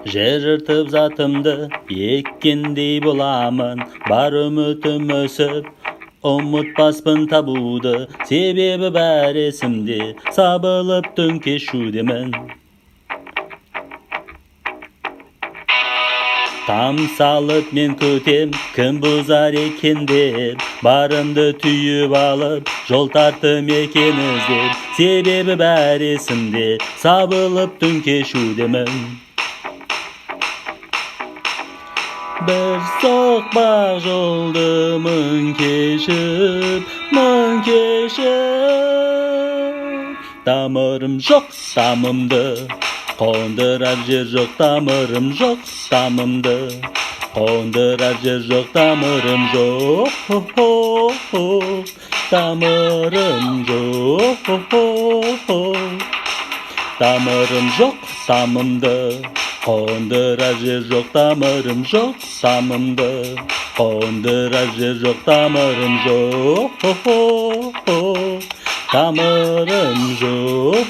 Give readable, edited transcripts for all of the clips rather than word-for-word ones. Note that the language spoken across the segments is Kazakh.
Жер жыртып затымды еккендей боламын, бар үмітім өсіп, ұмытпаспын табуды, себебі бәр есімде, сабылып түн кешудемін. Там салып мен көтем, кім бұзар екен деп, барымды түйіп алып, жол тартым екен іздеп, себебі бәр есімде, сабылып түн кешудемін. Бір соқпақ жолды мың кешіп, тамырым жоқ тамымды, қондырар жер жоқ тамырым жоқ тамымды, қондырар жер жоқ тамырым жоқ, тамырым жоқ, тамырым жоқ тамымды, қондырар жер жоқ тамырым жоқ тамымды, қондырар жер жоқ тамырым жоқ, тамырым жоқ.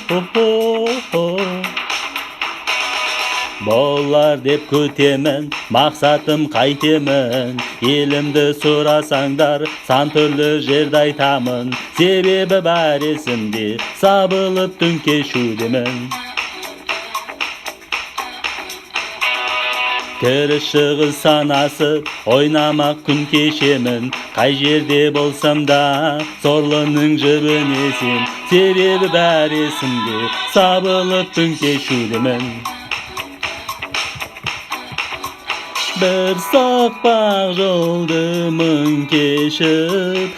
Болар деп көтемін, мақсатым қайтемін, елімді сұрасаңдар, сан түрлі жерді айтамын, себебі бар есімде, сабылып түн кешудемін. Кіріс шығыс санасы, ойнамақ күн кешемін, қай жерде болсам да, сорлының жібінесем, себебі бәр есімде, сабылып түн кешудемін. Бір соқпақ жолды мың кешіп,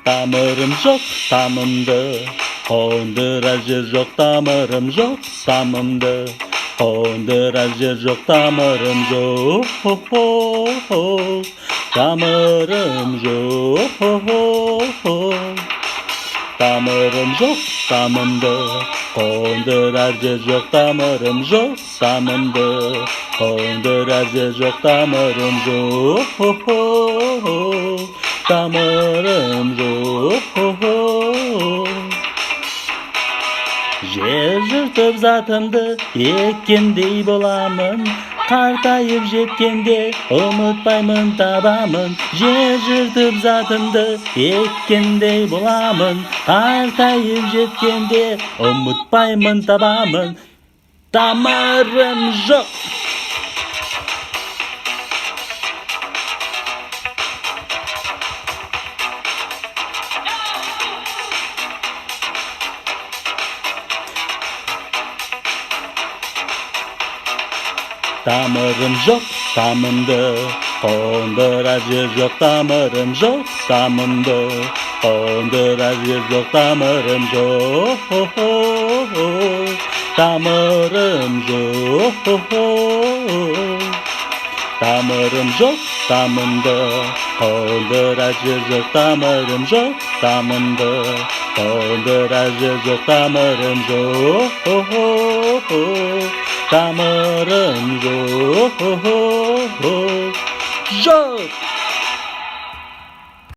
тамырым жоқ тамымды, қондырар жер жоқ тамырым жоқ тамымды, қондырар жер жоқ тамырым жоқ, тамырым жоқ, тамырым жоқ тамымды, қондырар жер жоқ тамырым жоқ тамымды, қондырар жер жоқ тамырым жоқ, тамырым жоқ. Жер жыртып затымды еккендей боламын, қартайып жеткенде ұмытпаймын табамын. Жер жыртып затымды еккендей боламын, қартайып жеткенде ұмытпаймын табамын. Тамырым жоқ. Тамырым жоқ тамымды, қондырар жер жоқ тамырым жоқ тамымды, қондырар жер жоқ тамырым жоқ, тамырым жоқ, тамырым жоқ тамымды, қондырар жер жоқ тамырым жоқ тамымды, қондырар жер жоқ тамырым жоқ, тамырым жоқ.